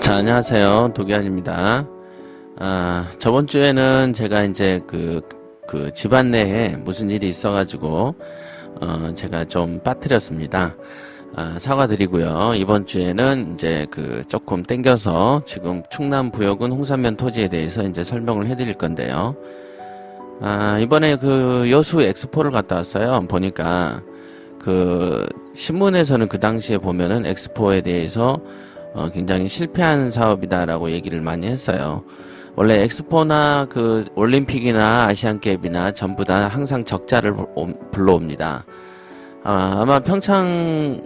자, 안녕하세요. 도기환입니다. 저번 주에는 제가 이제 그 집안 내에 무슨 일이 있어가지고, 제가 좀 빠뜨렸습니다. 사과드리고요. 이번 주에는 이제 조금 땡겨서 지금 충남 부여군 홍산면 토지에 대해서 이제 설명을 해드릴 건데요. 이번에 여수 엑스포를 갔다 왔어요. 보니까 신문에서는 그 당시에 보면은 엑스포에 대해서 굉장히 실패한 사업이다라고 얘기를 많이 했어요. 원래 엑스포나 올림픽이나 아시안게임이나 전부 다 항상 적자를 불러옵니다. 아마 평창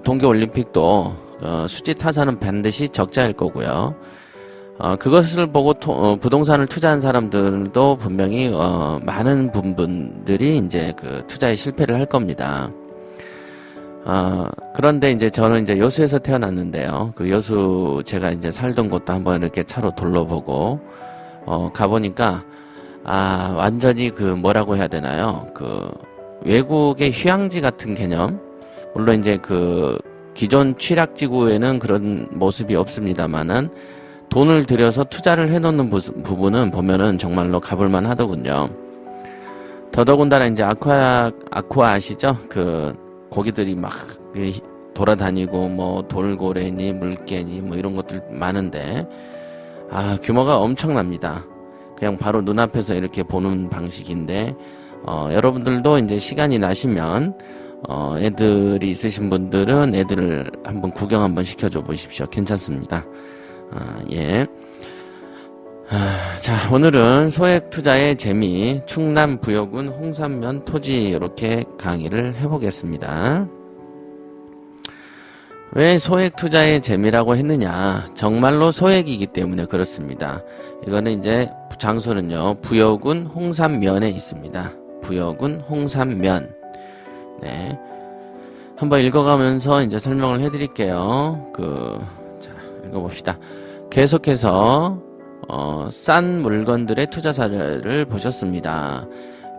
동계올림픽도 수지 타산은 반드시 적자일 거고요. 그것을 보고 부동산을 투자한 사람들도 분명히 많은 분들이 이제 투자에 실패를 할 겁니다. 그런데 이제 저는 이제 여수에서 태어났는데요. 여수 제가 이제 살던 곳도 한번 이렇게 차로 둘러보고, 가보니까, 완전히 뭐라고 해야 되나요? 외국의 휴양지 같은 개념? 물론 이제 기존 취락지구에는 그런 모습이 없습니다만은, 돈을 들여서 투자를 해놓는 부분은 보면은 정말로 가볼만 하더군요. 더더군다나 이제 아쿠아 아시죠? 고기들이 막 돌아다니고 뭐 돌고래니 물개니 뭐 이런 것들 많은데 규모가 엄청납니다. 그냥 바로 눈앞에서 이렇게 보는 방식인데 여러분들도 이제 시간이 나시면 애들이 있으신 분들은 애들을 한번 구경 한번 시켜줘 보십시오. 괜찮습니다. 예. 자, 오늘은 소액 투자의 재미, 충남 부여군 홍산면 토지 이렇게 강의를 해보겠습니다. 왜 소액 투자의 재미라고 했느냐? 정말로 소액이기 때문에 그렇습니다. 이거는 이제 장소는요, 부여군 홍산면에 있습니다. 부여군 홍산면. 네. 한번 읽어가면서 이제 설명을 해드릴게요. 자, 읽어봅시다. 계속해서 싼 물건들의 투자 사례를 보셨습니다.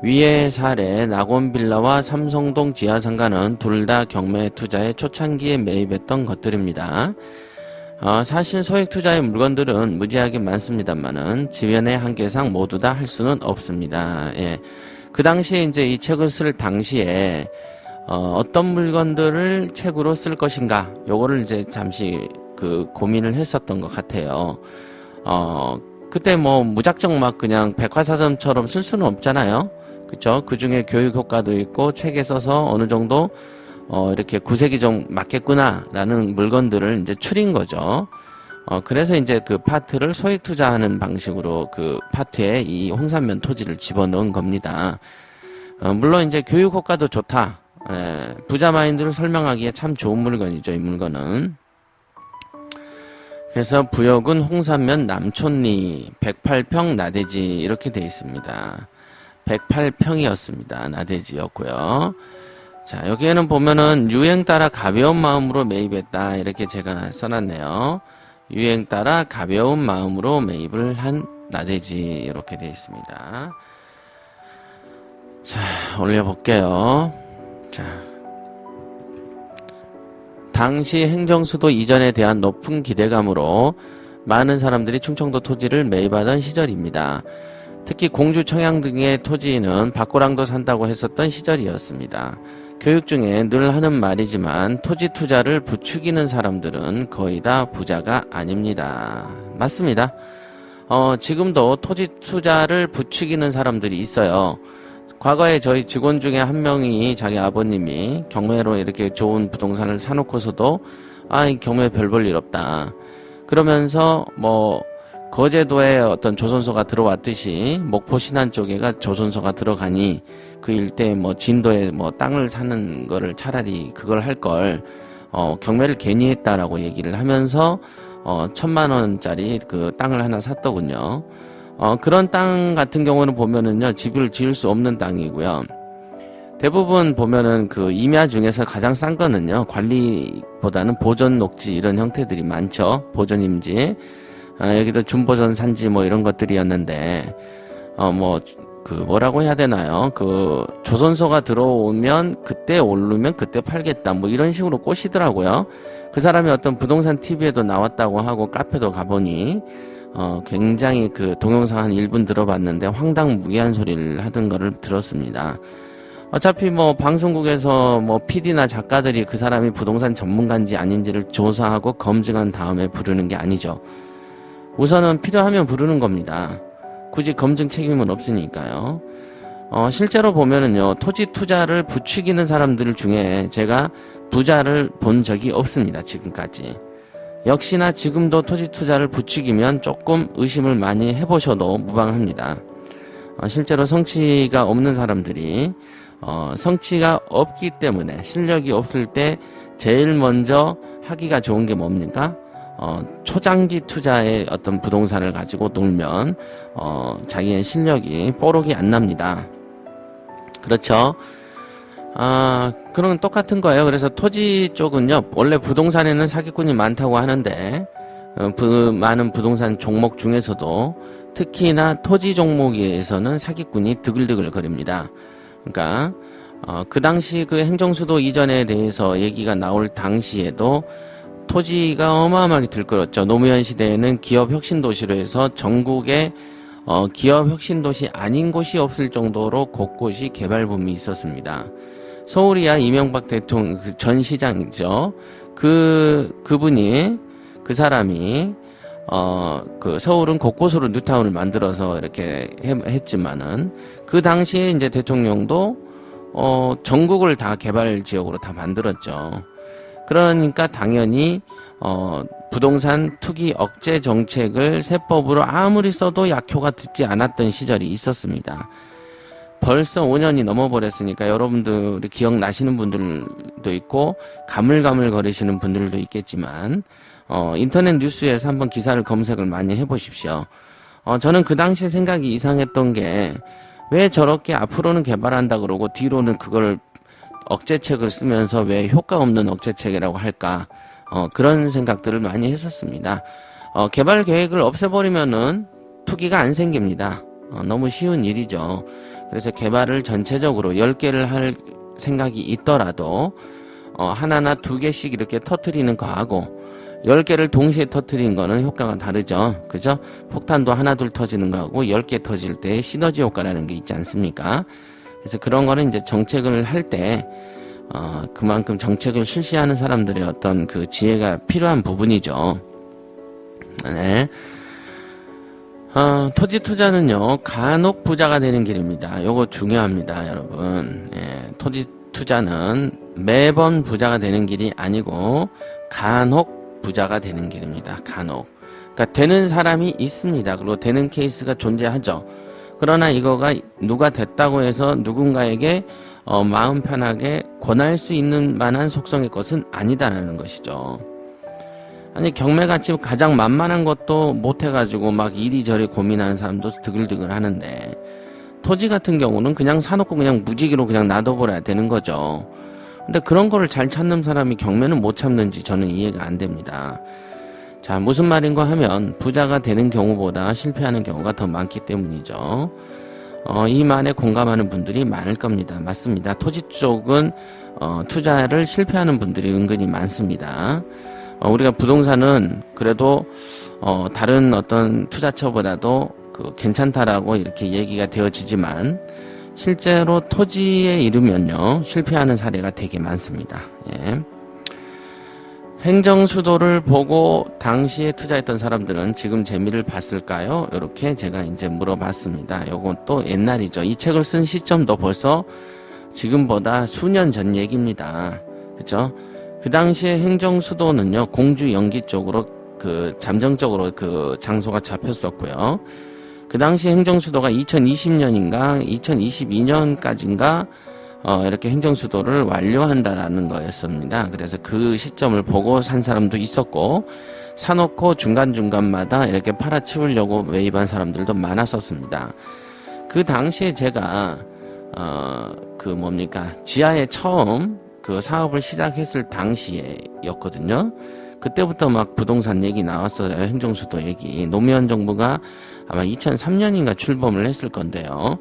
위의 사례 낙원빌라와 삼성동 지하상가는 둘 다 경매 투자의 초창기에 매입했던 것들입니다. 사실 소액 투자의 물건들은 무지하게 많습니다만은 지면의 한계상 모두 다 할 수는 없습니다. 예. 그 당시에 이제 이 책을 쓸 당시에 어떤 물건들을 책으로 쓸 것인가 요거를 이제 잠시 고민을 했었던 것 같아요. 그때 뭐 무작정 막 그냥 백화사전처럼 쓸 수는 없잖아요. 그쵸? 그 중에 교육 효과도 있고 책에 써서 어느 정도 이렇게 구색이 좀 맞겠구나 라는 물건들을 이제 추린 거죠. 그래서 이제 파트를 소액 투자하는 방식으로 파트에 이 홍산면 토지를 집어넣은 겁니다. 물론 이제 교육 효과도 좋다. 부자 마인드를 설명하기에 참 좋은 물건이죠, 이 물건은. 그래서 부여군 홍산면 남촌리 108평 나대지 이렇게 되어 있습니다. 108평이었습니다. 나대지였고요. 자, 여기에는 보면은 유행 따라 가벼운 마음으로 매입했다 이렇게 제가 써놨네요. 유행 따라 가벼운 마음으로 매입을 한 나대지 이렇게 되어 있습니다. 자, 올려볼게요. 자, 당시 행정수도 이전에 대한 높은 기대감으로 많은 사람들이 충청도 토지를 매입하던 시절입니다. 특히 공주, 청양 등의 토지는 밭고랑도 산다고 했었던 시절이었습니다. 교육 중에 늘 하는 말이지만 토지 투자를 부추기는 사람들은 거의 다 부자가 아닙니다. 맞습니다. 지금도 토지 투자를 부추기는 사람들이 있어요. 과거에 저희 직원 중에 한 명이 자기 아버님이 경매로 이렇게 좋은 부동산을 사놓고서도 이 경매 별 볼 일 없다. 그러면서 거제도에 어떤 조선소가 들어왔듯이 목포 신안 쪽에가 조선소가 들어가니 그 일대에 진도에 땅을 사는 거를 차라리 그걸 할 걸 경매를 괜히 했다라고 얘기를 하면서 1,000만 원짜리 땅을 하나 샀더군요. 그런 땅 같은 경우는 보면은요, 집을 지을 수 없는 땅이고요. 대부분 보면은 임야 중에서 가장 싼 거는요, 관리보다는 보존 녹지 이런 형태들이 많죠. 보존임지. 여기도 준보존 산지 이런 것들이었는데, 뭐라고 해야 되나요? 조선소가 들어오면 그때 오르면 그때 팔겠다. 이런 식으로 꼬시더라고요. 그 사람이 어떤 부동산 TV에도 나왔다고 하고 카페도 가보니 굉장히 그 동영상 한 1분 들어봤는데 황당무계한 소리를 하던 거를 들었습니다. 어차피 뭐 방송국에서 뭐 PD나 작가들이 그 사람이 부동산 전문가인지 아닌지를 조사하고 검증한 다음에 부르는 게 아니죠. 우선은 필요하면 부르는 겁니다. 굳이 검증 책임은 없으니까요. 실제로 보면은요, 토지 투자를 부추기는 사람들 중에 제가 부자를 본 적이 없습니다. 지금까지. 역시나 지금도 토지 투자를 부추기면 조금 의심을 많이 해보셔도 무방합니다. 실제로 성취가 없는 사람들이 성취가 없기 때문에 실력이 없을 때 제일 먼저 하기가 좋은 게 뭡니까? 초장기 투자의 어떤 부동산을 가지고 놀면 자기의 실력이 뽀록이 안 납니다. 그렇죠? 그런 똑같은 거예요. 그래서 토지 쪽은요, 원래 부동산에는 사기꾼이 많다고 하는데 많은 부동산 종목 중에서도 특히나 토지 종목에서는 사기꾼이 드글드글 거립니다. 그러니까 그 당시 그 행정수도 이전에 대해서 얘기가 나올 당시에도 토지가 어마어마하게 들끓었죠. 노무현 시대에는 기업혁신도시로 해서 전국에 기업혁신도시 아닌 곳이 없을 정도로 곳곳이 개발붐이 있었습니다. 서울이야 이명박 대통령 전 시장이죠. 그분이 그 사람이 그 서울은 곳곳으로 뉴타운을 만들어서 이렇게 했지만은 그 당시에 이제 대통령도 전국을 다 개발 지역으로 다 만들었죠. 그러니까 당연히 부동산 투기 억제 정책을 세법으로 아무리 써도 약효가 듣지 않았던 시절이 있었습니다. 벌써 5년이 넘어버렸으니까 여러분들이 기억나시는 분들도 있고 가물가물 거리시는 분들도 있겠지만 인터넷 뉴스에서 한번 기사를 검색을 많이 해보십시오. 저는 그 당시에 생각이 이상했던 게 왜 저렇게 앞으로는 개발한다 그러고 뒤로는 그걸 억제책을 쓰면서 왜 효과 없는 억제책이라고 할까? 그런 생각들을 많이 했었습니다. 개발 계획을 없애버리면은 투기가 안 생깁니다. 너무 쉬운 일이죠. 그래서 개발을 전체적으로 10개를 할 생각이 있더라도 하나나 2개씩 이렇게 터트리는 거하고 10개를 동시에 터트리는 거는 효과가 다르죠. 그죠? 폭탄도 하나 둘 터지는 거하고 10개 터질 때 시너지 효과라는 게 있지 않습니까? 그래서 그런 거는 이제 정책을 할 때 그만큼 정책을 실시하는 사람들의 어떤 그 지혜가 필요한 부분이죠. 네. 토지 투자는요, 간혹 부자가 되는 길입니다. 요거 중요합니다, 여러분. 예, 토지 투자는 매번 부자가 되는 길이 아니고, 간혹 부자가 되는 길입니다. 간혹. 그러니까 되는 사람이 있습니다. 그리고 되는 케이스가 존재하죠. 그러나 이거가 누가 됐다고 해서 누군가에게 마음 편하게 권할 수 있는 만한 속성의 것은 아니다라는 것이죠. 아니 경매같이 가장 만만한 것도 못해가지고 막 이리저리 고민하는 사람도 드글드글 하는데 토지 같은 경우는 그냥 사놓고 그냥 무지개로 그냥 놔둬버려야 되는 거죠. 근데 그런 거를 잘 참는 사람이 경매는 못 참는지 저는 이해가 안 됩니다. 자, 무슨 말인가 하면 부자가 되는 경우보다 실패하는 경우가 더 많기 때문이죠. 이 말에 공감하는 분들이 많을 겁니다. 맞습니다. 토지 쪽은 투자를 실패하는 분들이 은근히 많습니다. 우리가 부동산은 그래도 다른 어떤 투자처보다도 괜찮다라고 이렇게 얘기가 되어지지만 실제로 토지에 이르면요 실패하는 사례가 되게 많습니다. 예. 행정수도를 보고 당시에 투자했던 사람들은 지금 재미를 봤을까요? 이렇게 제가 이제 물어봤습니다. 요건 또 옛날이죠. 이 책을 쓴 시점도 벌써 지금보다 수년 전 얘기입니다. 그죠? 그 당시에 행정수도는요, 공주 연기 쪽으로 잠정적으로 그 장소가 잡혔었고요. 그 당시 행정수도가 2020년인가 2022년까지인가 이렇게 행정수도를 완료한다라는 거였습니다. 그래서 그 시점을 보고 산 사람도 있었고 사놓고 중간중간마다 이렇게 팔아치우려고 매입한 사람들도 많았었습니다. 그 당시에 제가 지하에 처음 그 사업을 시작했을 당시에였거든요. 그때부터 막 부동산 얘기 나왔어요. 행정수도 얘기. 노무현 정부가 아마 2003년인가 출범을 했을 건데요.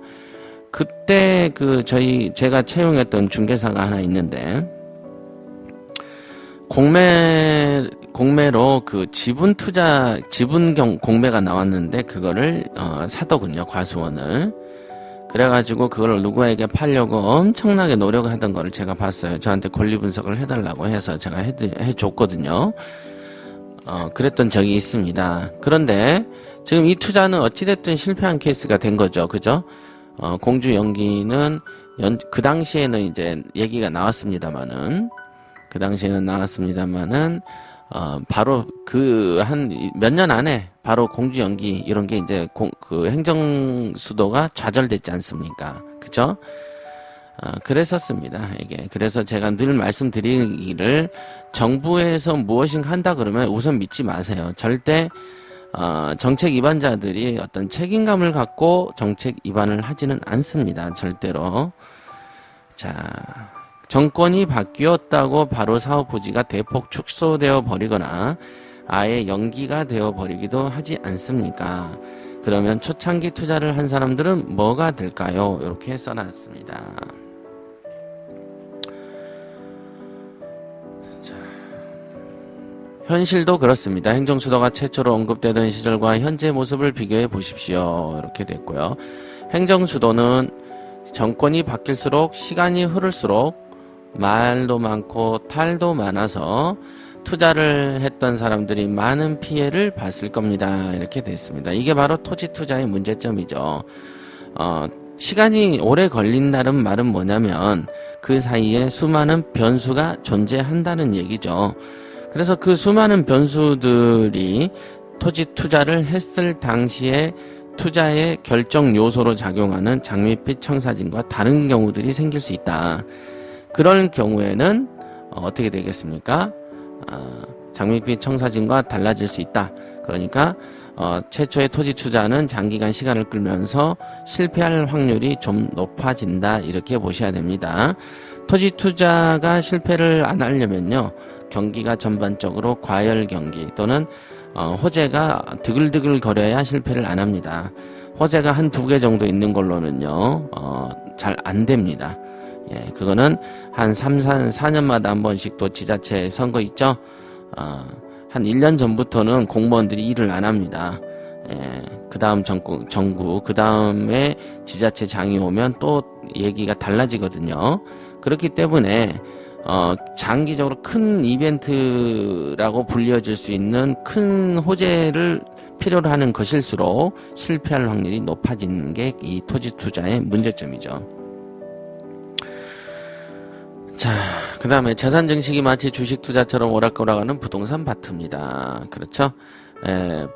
그때 제가 채용했던 중개사가 하나 있는데, 공매로 그 지분 투자, 공매가 나왔는데 그거를 사더군요. 과수원을. 그래가지고 그걸 누구에게 팔려고 엄청나게 노력하던 거를 제가 봤어요. 저한테 권리 분석을 해달라고 해서 제가 해줬거든요. 그랬던 적이 있습니다. 그런데 지금 이 투자는 어찌됐든 실패한 케이스가 된 거죠. 그죠? 공주 연기는 그 당시에는 이제 얘기가 나왔습니다만은, 바로 그 한 몇 년 안에 바로 공주 연기 이런 게 이제 그 행정수도가 좌절됐지 않습니까? 그죠? 그랬었습니다. 이게. 그래서 제가 늘 말씀드리기를 정부에서 무엇인가 한다 그러면 우선 믿지 마세요. 절대 정책 위반자들이 어떤 책임감을 갖고 정책 위반을 하지는 않습니다. 절대로. 자, 정권이 바뀌었다고 바로 사업 부지가 대폭 축소되어 버리거나 아예 연기가 되어 버리기도 하지 않습니까? 그러면 초창기 투자를 한 사람들은 뭐가 될까요? 이렇게 써놨습니다. 자, 현실도 그렇습니다. 행정수도가 최초로 언급되던 시절과 현재 모습을 비교해 보십시오. 이렇게 됐고요. 행정수도는 정권이 바뀔수록 시간이 흐를수록 말도 많고 탈도 많아서 투자를 했던 사람들이 많은 피해를 봤을 겁니다. 이렇게 됐습니다. 이게 바로 토지 투자의 문제점이죠. 시간이 오래 걸린다는 말은 뭐냐면 그 사이에 수많은 변수가 존재한다는 얘기죠. 그래서 그 수많은 변수들이 토지 투자를 했을 당시에 투자의 결정 요소로 작용하는 장밋빛 청사진과 다른 경우들이 생길 수 있다. 그런 경우에는 어떻게 되겠습니까? 장밋빛 청사진과 달라질 수 있다. 그러니까 최초의 토지 투자는 장기간 시간을 끌면서 실패할 확률이 좀 높아진다. 이렇게 보셔야 됩니다. 토지 투자가 실패를 안 하려면요, 경기가 전반적으로 과열 경기 또는 호재가 드글드글 거려야 실패를 안 합니다. 호재가 한 두 개 정도 있는 걸로는요, 잘 안 됩니다. 예, 그거는 한 4년마다 한 번씩 또 지자체 선거 있죠? 한 1년 전부터는 공무원들이 일을 안 합니다. 예, 그 다음 정부, 그 다음에 지자체 장이 오면 또 얘기가 달라지거든요. 그렇기 때문에, 장기적으로 큰 이벤트라고 불려질 수 있는 큰 호재를 필요로 하는 것일수록 실패할 확률이 높아지는 게 이 토지 투자의 문제점이죠. 자, 그 다음에 재산 증식이 마치 주식 투자처럼 오락가락하는 부동산 파트입니다. 그렇죠?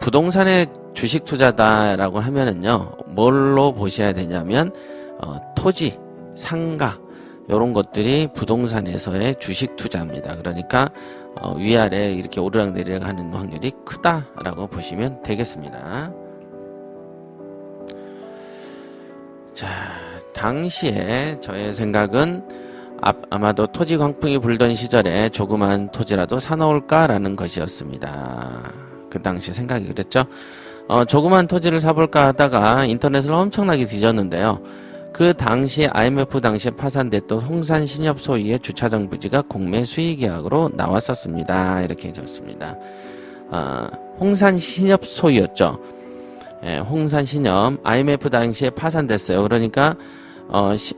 부동산의 주식 투자다라고 하면은요, 뭘로 보셔야 되냐면, 토지, 상가, 요런 것들이 부동산에서의 주식 투자입니다. 그러니까, 위아래 이렇게 오르락내리락 하는 확률이 크다라고 보시면 되겠습니다. 자, 당시에 저의 생각은 아마도 토지 광풍이 불던 시절에 조그만 토지라도 사놓을까라는 것이었습니다. 그 당시 생각이 그랬죠. 조그만 토지를 사볼까 하다가 인터넷을 엄청나게 뒤졌는데요. 그 당시 IMF 당시에 파산됐던 홍산 신협 소유의 주차장 부지가 공매 수의계약으로 나왔었습니다. 이렇게 적습니다. 홍산 신협 소유였죠. 예, 홍산 신협 IMF 당시에 파산됐어요. 그러니까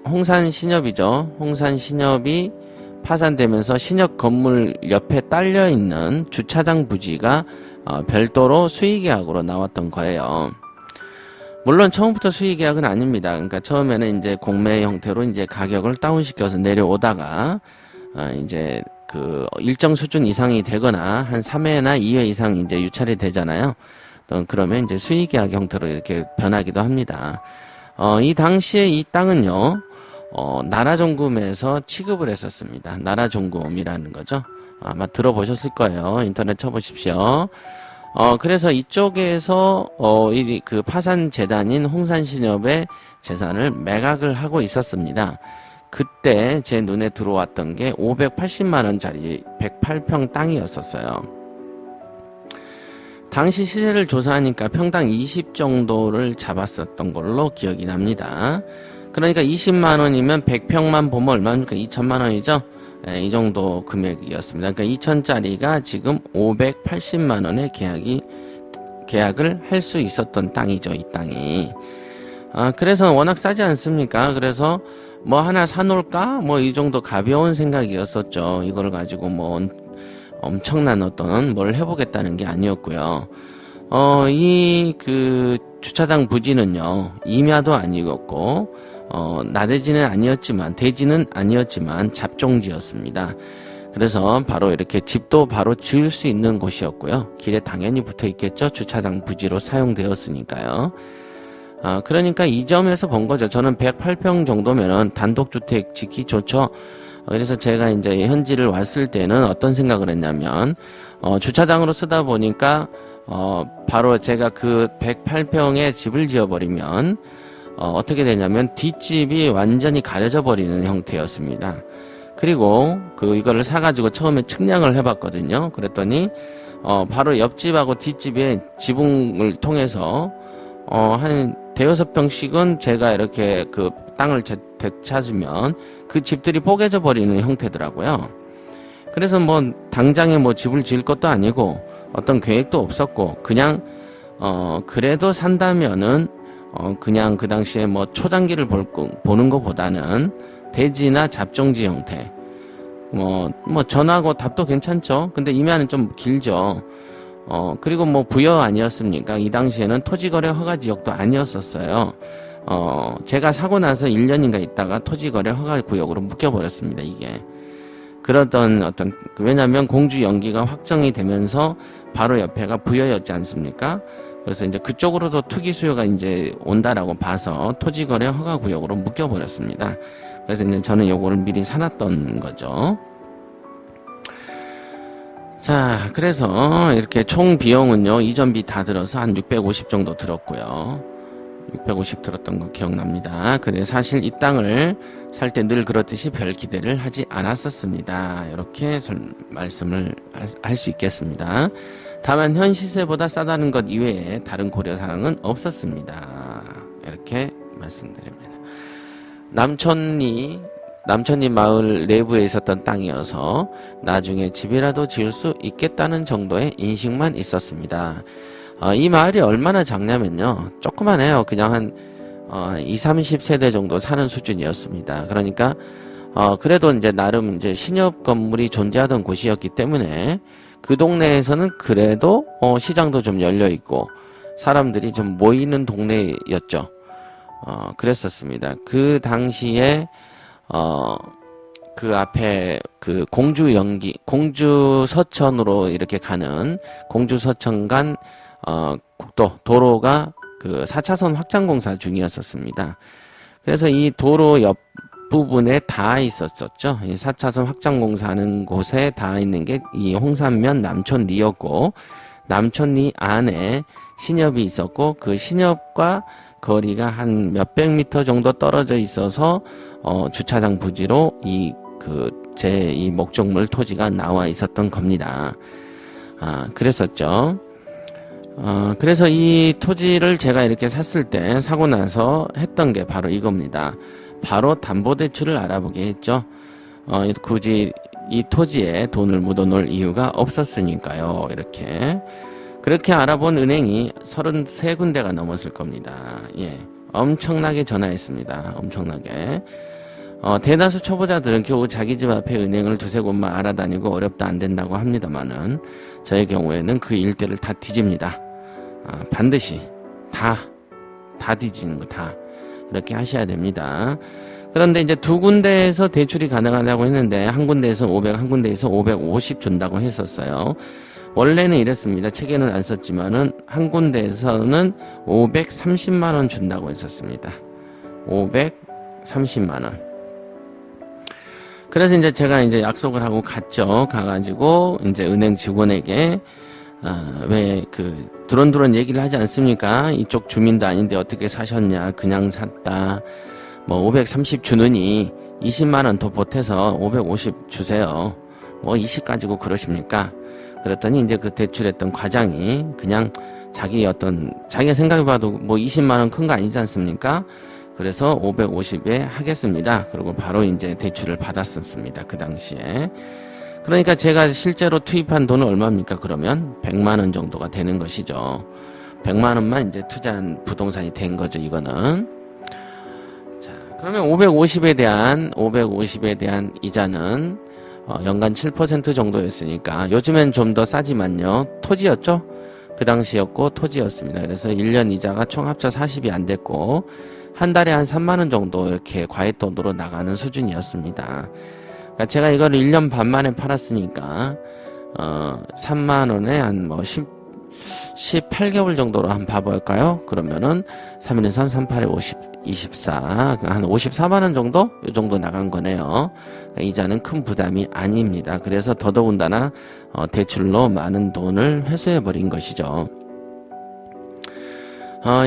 홍산 신협이죠. 홍산 신협이 파산되면서 신협 건물 옆에 딸려 있는 주차장 부지가 별도로 수의계약으로 나왔던 거예요. 물론 처음부터 수의계약은 아닙니다. 그러니까 처음에는 이제 공매 형태로 이제 가격을 다운시켜서 내려오다가 이제 그 일정 수준 이상이 되거나 한 3회나 2회 이상 이제 유찰이 되잖아요. 그러면 이제 수의계약 형태로 이렇게 변하기도 합니다. 이 당시에 이 땅은요, 나라종금에서 취급을 했었습니다. 나라종금이라는 거죠. 아마 들어보셨을 거예요. 인터넷 쳐보십시오. 그래서 이쪽에서, 그 파산재단인 홍산신협의 재산을 매각을 하고 있었습니다. 그때 제 눈에 들어왔던 게 580만원짜리 108평 땅이었었어요. 당시 시세를 조사하니까 평당 20 정도를 잡았었던 걸로 기억이 납니다. 그러니까 20만원이면 100평만 보면 얼마입니까? 2천만원이죠? 이 정도 금액이었습니다. 그러니까 2천짜리가 지금 580만 원에 계약을 할 수 있었던 땅이죠, 이 땅이. 그래서 워낙 싸지 않습니까? 그래서 뭐 하나 사놓을까? 뭐 이 정도 가벼운 생각이었었죠. 이걸 가지고 뭐 엄청난 어떤 뭘 해보겠다는 게 아니었고요. 이 그 주차장 부지는요, 임야도 아니었고, 나대지는 아니었지만 잡종지였습니다. 그래서 바로 이렇게 집도 바로 지을 수 있는 곳이었고요. 길에 당연히 붙어 있겠죠. 주차장 부지로 사용되었으니까요. 그러니까 이 점에서 본 거죠. 저는 108평 정도면은 단독주택 짓기 좋죠. 그래서 제가 이제 현지를 왔을 때는 어떤 생각을 했냐면, 주차장으로 쓰다 보니까, 바로 제가 그 108평에 집을 지어버리면, 어떻게 되냐면, 뒷집이 완전히 가려져 버리는 형태였습니다. 그리고, 이거를 사가지고 처음에 측량을 해봤거든요. 그랬더니, 바로 옆집하고 뒷집의 지붕을 통해서, 한 대여섯 평씩은 제가 이렇게 그 땅을 되찾으면 그 집들이 뽀개져 버리는 형태더라고요. 그래서 뭐 당장에 뭐 집을 지을 것도 아니고 어떤 계획도 없었고 그냥 그래도 산다면은 그냥 그 당시에 뭐 초장기를 보는 것보다는 대지나 잡종지 형태 뭐 전하고 답도 괜찮죠. 근데 임야는 좀 길죠. 그리고 뭐 부여 아니었습니까? 이 당시에는 토지거래 허가 지역도 아니었었어요. 제가 사고 나서 1년인가 있다가 토지거래 허가 구역으로 묶여버렸습니다, 이게. 그러던 왜냐면 공주 연기가 확정이 되면서 바로 옆에가 부여였지 않습니까? 그래서 이제 그쪽으로도 투기 수요가 이제 온다라고 봐서 토지거래 허가 구역으로 묶여버렸습니다. 그래서 이제 저는 요거를 미리 사놨던 거죠. 자, 그래서 이렇게 총 비용은요, 이전비 다 들어서 한 650 정도 들었고요. 650 들었던 거 기억납니다. 근데 사실 이 땅을 살 때 늘 그렇듯이 별 기대를 하지 않았었습니다. 이렇게 말씀을 할 수 있겠습니다. 다만 현 시세보다 싸다는 것 이외에 다른 고려사항은 없었습니다. 이렇게 말씀드립니다. 남촌리 마을 내부에 있었던 땅이어서 나중에 집이라도 지을 수 있겠다는 정도의 인식만 있었습니다. 이 마을이 얼마나 작냐면요. 조그만해요. 그냥 한 20, 30세대 정도 사는 수준이었습니다. 그러니까 그래도 이제 나름 이제 신협 건물이 존재하던 곳이었기 때문에 그 동네에서는 그래도 시장도 좀 열려 있고 사람들이 좀 모이는 동네였죠. 그랬었습니다. 그 당시에 그 앞에 그 공주 서천으로 이렇게 가는 공주 서천 간 도로가 그 4차선 확장 공사 중이었었습니다. 그래서 이 도로 옆 부분에 다 있었었죠. 이 4차선 확장 공사하는 곳에 다 있는 게 이 홍산면 남촌리였고, 남촌리 안에 신협이 있었고, 그 신협과 거리가 한 몇백 미터 정도 떨어져 있어서 주차장 부지로 이 목적물 토지가 나와 있었던 겁니다. 그랬었죠. 그래서 이 토지를 제가 이렇게 샀을 때 사고 나서 했던 게 바로 이겁니다. 바로 담보대출을 알아보게 했죠. 굳이 이 토지에 돈을 묻어놓을 이유가 없었으니까요. 그렇게 알아본 은행이 33군데가 넘었을 겁니다. 예. 엄청나게 전화했습니다. 엄청나게. 대다수 초보자들은 겨우 자기 집 앞에 은행을 두세 곳만 알아다니고 어렵다 안 된다고 합니다만은 저의 경우에는 그 일대를 다 뒤집니다. 반드시 다 뒤지는 거 다 이렇게 하셔야 됩니다. 그런데 이제 두 군데에서 대출이 가능하다고 했는데 한 군데에서 500, 한 군데에서 550 준다고 했었어요. 원래는 이랬습니다. 책에는 안 썼지만은 한 군데에서는 530만 원 준다고 했었습니다. 530만 원. 그래서 이제 제가 이제 약속을 하고 갔죠. 가가지고 이제 은행 직원에게 왜 두런두런 얘기를 하지 않습니까? 이쪽 주민도 아닌데 어떻게 사셨냐? 그냥 샀다. 뭐 530 주느니 20만 원 더 보태서 550 주세요. 뭐 20 가지고 그러십니까? 그랬더니 이제 그 대출했던 과장이 그냥 자기가 생각해봐도 뭐 20만 원 큰 거 아니지 않습니까? 그래서 550에 하겠습니다. 그리고 바로 이제 대출을 받았었습니다. 그 당시에. 그러니까 제가 실제로 투입한 돈은 얼마입니까? 그러면 100만 원 정도가 되는 것이죠. 100만 원만 이제 투자한 부동산이 된 거죠, 이거는. 자, 그러면 550에 대한 이자는 연간 7% 정도였으니까 요즘엔 좀 더 싸지만요. 토지였죠? 그 당시였고 토지였습니다. 그래서 1년 이자가 총 합쳐 40이 안 됐고 한 달에 한 3만 원 정도 이렇게 과외돈으로 나가는 수준이었습니다. 그러니까 제가 이걸 1년 반 만에 팔았으니까 3만 원에 한 뭐 18개월 정도로 한번 봐볼까요? 그러면은 3 1 3, 3, 8에 50, 24, 한 54만 원 정도? 이 정도 나간 거네요. 그러니까 이자는 큰 부담이 아닙니다. 그래서 더더군다나 대출로 많은 돈을 회수해버린 것이죠.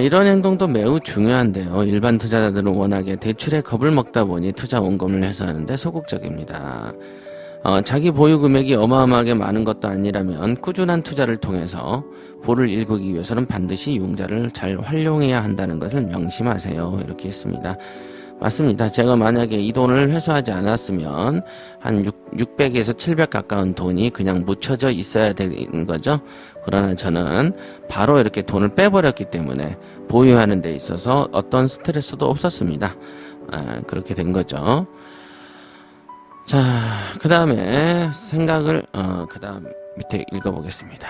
이런 행동도 매우 중요한데요. 일반 투자자들은 워낙에 대출에 겁을 먹다 보니 투자 원금을 회수하는데 소극적입니다. 자기 보유 금액이 어마어마하게 많은 것도 아니라면 꾸준한 투자를 통해서 부를 일구기 위해서는 반드시 융자를 잘 활용해야 한다는 것을 명심하세요. 이렇게 했습니다. 맞습니다. 제가 만약에 이 돈을 회수하지 않았으면 한 600에서 700 가까운 돈이 그냥 묻혀져 있어야 되는 거죠. 그러나 저는 바로 이렇게 돈을 빼버렸기 때문에 보유하는 데 있어서 어떤 스트레스도 없었습니다. 그렇게 된 거죠. 자, 그 다음에 생각을, 그 다음 밑에 읽어보겠습니다.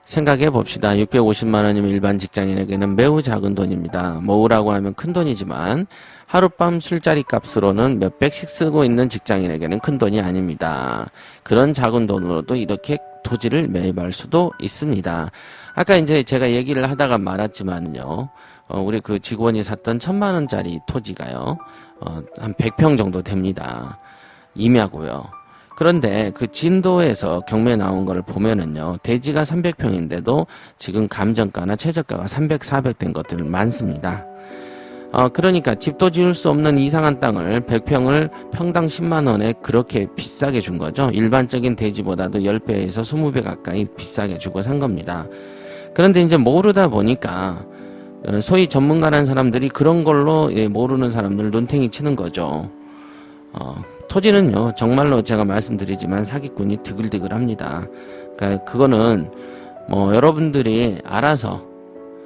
생각해 봅시다. 650만 원이면 일반 직장인에게는 매우 작은 돈입니다. 모으라고 하면 큰 돈이지만 하룻밤 술자리 값으로는 몇백씩 쓰고 있는 직장인에게는 큰 돈이 아닙니다. 그런 작은 돈으로도 이렇게 토지를 매입할 수도 있습니다. 아까 이제 제가 얘기를 하다가 말았지만요. 우리 그 직원이 샀던 1000만 원짜리 토지가요. 한 100평 정도 됩니다. 임야고요. 그런데 그 진도에서 경매 나온 걸 보면은요. 대지가 300평인데도 지금 감정가나 최저가가 300, 400 된 것들 많습니다. 그러니까 집도 지을 수 없는 이상한 땅을 100평을 평당 10만 원에 그렇게 비싸게 준 거죠. 일반적인 대지보다도 10배에서 20배 가까이 비싸게 주고 산 겁니다. 그런데 이제 모르다 보니까 소위 전문가라는 사람들이 그런 걸로 모르는 사람들 눈탱이 치는 거죠. 토지는요, 정말로 제가 말씀드리지만 사기꾼이 드글드글합니다. 그러니까 그거는 뭐 여러분들이 알아서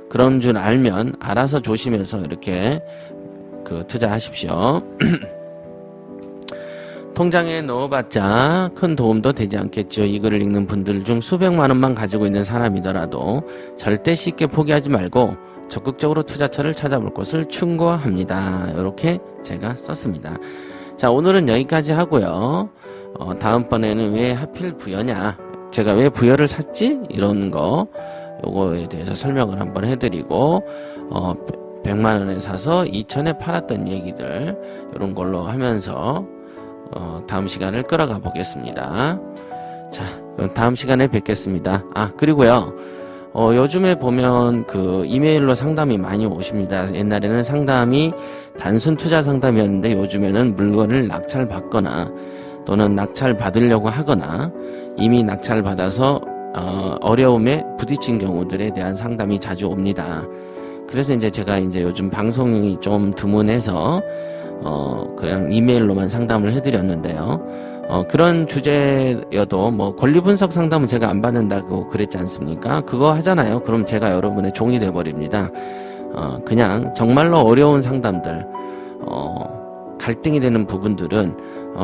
그런 줄 알면 알아서 조심해서 이렇게 투자하십시오. 통장에 넣어봤자 큰 도움도 되지 않겠죠. 이 글을 읽는 분들 중 수백만 원만 가지고 있는 사람이더라도 절대 쉽게 포기하지 말고 적극적으로 투자처를 찾아볼 것을 충고합니다. 이렇게 제가 썼습니다. 자, 오늘은 여기까지 하고요. 다음번에는 왜 하필 부여냐, 제가 왜 부여를 샀지, 이런 거 요거에 대해서 설명을 한번 해드리고 100만 원에 사서 2000에 팔았던 얘기들 이런 걸로 하면서 다음 시간을 끌어가 보겠습니다. 자, 그럼 다음 시간에 뵙겠습니다. 그리고요, 요즘에 보면 그 이메일로 상담이 많이 오십니다. 옛날에는 상담이 단순 투자 상담이었는데 요즘에는 물건을 낙찰받거나 또는 낙찰받으려고 하거나 이미 낙찰받아서 어려움에 부딪힌 경우들에 대한 상담이 자주 옵니다. 그래서 이제 제가 이제 요즘 방송이 좀 드문해서 그냥 이메일로만 상담을 해드렸는데요. 그런 주제여도 뭐 권리 분석 상담은 제가 안 받는다고 그랬지 않습니까? 그거 하잖아요. 그럼 제가 여러분의 종이 돼 버립니다. 그냥 정말로 어려운 상담들, 갈등이 되는 부분들은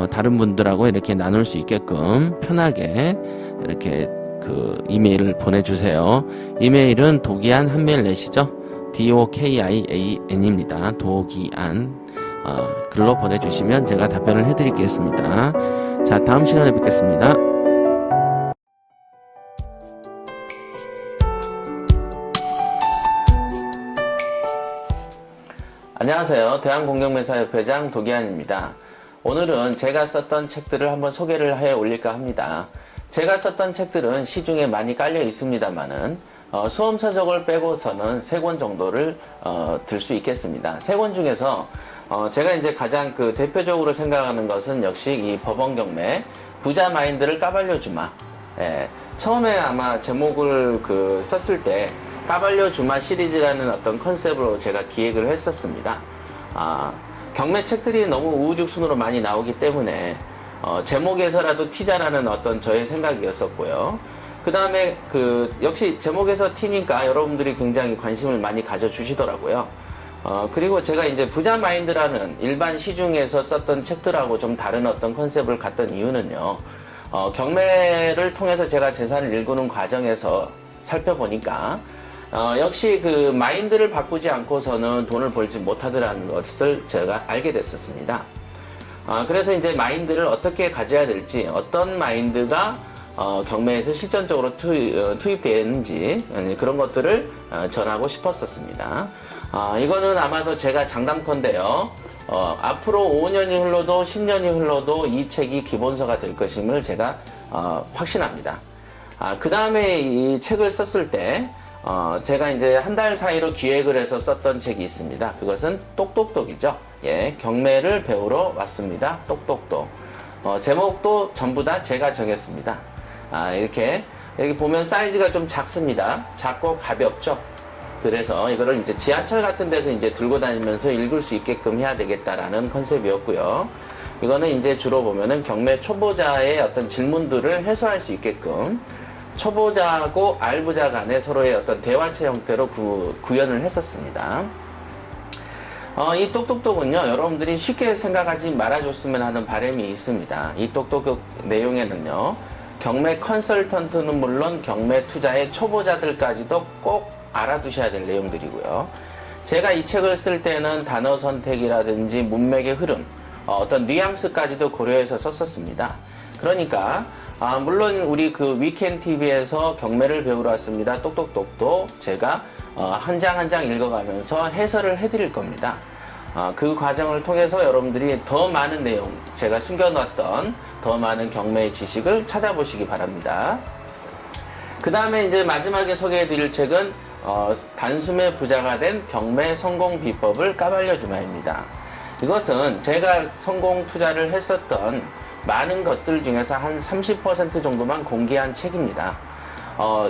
다른 분들하고 이렇게 나눌 수 있게끔 편하게 이렇게 그 이메일을 보내주세요. 이메일은 도기안 한메일넷이죠. DOKIAN입니다. 도기안. 글로 보내주시면 제가 답변을 해드리겠습니다. 자, 다음 시간에 뵙겠습니다. 안녕하세요. 대한공경매사협회장 도기안입니다. 오늘은 제가 썼던 책들을 한번 소개를 해 올릴까 합니다. 제가 썼던 책들은 시중에 많이 깔려 있습니다만은 수험서적을 빼고서는 3권 정도를 들 수 있겠습니다. 3권 중에서 제가 이제 가장 그 대표적으로 생각하는 것은 역시 이 법원경매 부자 마인드를 까발려주마. 처음에 아마 제목을 썼을 때 까발려 주마 시리즈라는 어떤 컨셉으로 제가 기획을 했었습니다. 경매 책들이 너무 우후죽순으로 많이 나오기 때문에 제목에서라도 티자라는 어떤 저의 생각이었었고요. 그 다음에 역시 제목에서 티니까 여러분들이 굉장히 관심을 많이 가져주시더라고요. 그리고 제가 이제 부자 마인드라는 일반 시중에서 썼던 책들하고 좀 다른 어떤 컨셉을 갖던 이유는요. 경매를 통해서 제가 재산을 일구는 과정에서 살펴보니까 역시 그 마인드를 바꾸지 않고서는 돈을 벌지 못하더라는 것을 제가 알게 됐었습니다. 그래서 이제 마인드를 어떻게 가져야 될지, 어떤 마인드가 경매에서 실전적으로 투입되는지 그런 것들을 전하고 싶었었습니다. 이거는 아마도 제가 장담컨대요. 앞으로 5년이 흘러도 10년이 흘러도 이 책이 기본서가 될 것임을 제가 확신합니다. 그 다음에 이 책을 썼을 때 제가 이제 한 달 사이로 기획을 해서 썼던 책이 있습니다. 그것은 똑똑똑이죠. 예, 경매를 배우러 왔습니다. 똑똑똑. 제목도 전부 다 제가 정했습니다. 이렇게 여기 보면 사이즈가 좀 작습니다. 작고 가볍죠. 그래서 이거를 이제 지하철 같은 데서 이제 들고 다니면서 읽을 수 있게끔 해야 되겠다라는 컨셉이었고요. 이거는 이제 주로 보면은 경매 초보자의 어떤 질문들을 해소할 수 있게끔 초보자하고 알부자 간의 서로의 어떤 대화체 형태로 구현을 했었습니다. 이 똑똑똑은요, 여러분들이 쉽게 생각하지 말아줬으면 하는 바람이 있습니다. 이 똑똑똑 내용에는요, 경매 컨설턴트는 물론 경매 투자의 초보자들까지도 꼭 알아두셔야 될 내용들이고요. 제가 이 책을 쓸 때는 단어 선택이라든지 문맥의 흐름, 어떤 뉘앙스까지도 고려해서 썼었습니다. 그러니까 물론 우리 그 위켄 TV에서 경매를 배우러 왔습니다. 똑똑똑도 제가 한 장 한 장 읽어가면서 해설을 해드릴 겁니다. 그 과정을 통해서 여러분들이 더 많은 내용, 제가 숨겨놨던 더 많은 경매의 지식을 찾아보시기 바랍니다. 그 다음에 이제 마지막에 소개해드릴 책은 단숨에 부자가 된 경매 성공 비법을 까발려 주마입니다. 이것은 제가 성공 투자를 했었던 많은 것들 중에서 한 30% 정도만 공개한 책입니다.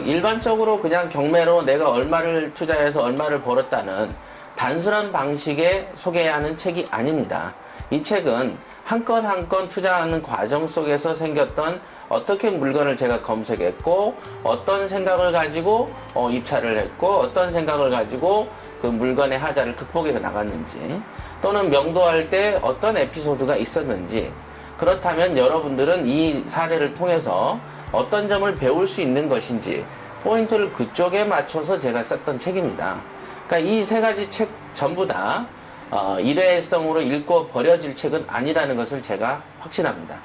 일반적으로 그냥 경매로 내가 얼마를 투자해서 얼마를 벌었다는 단순한 방식에 소개하는 책이 아닙니다. 이 책은 한 건 한 건 투자하는 과정 속에서 생겼던 어떻게 물건을 제가 검색했고 어떤 생각을 가지고 입찰을 했고 어떤 생각을 가지고 그 물건의 하자를 극복해 나갔는지 또는 명도할 때 어떤 에피소드가 있었는지 그렇다면 여러분들은 이 사례를 통해서 어떤 점을 배울 수 있는 것인지 포인트를 그쪽에 맞춰서 제가 썼던 책입니다. 그러니까 이 세 가지 책 전부 다 일회성으로 읽고 버려질 책은 아니라는 것을 제가 확신합니다.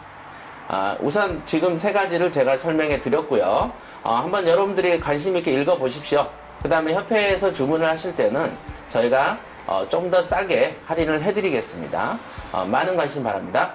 우선 지금 세 가지를 제가 설명해 드렸고요. 한번 여러분들이 관심 있게 읽어 보십시오. 그 다음에 협회에서 주문을 하실 때는 저희가 좀 더 싸게 할인을 해 드리겠습니다. 많은 관심 바랍니다.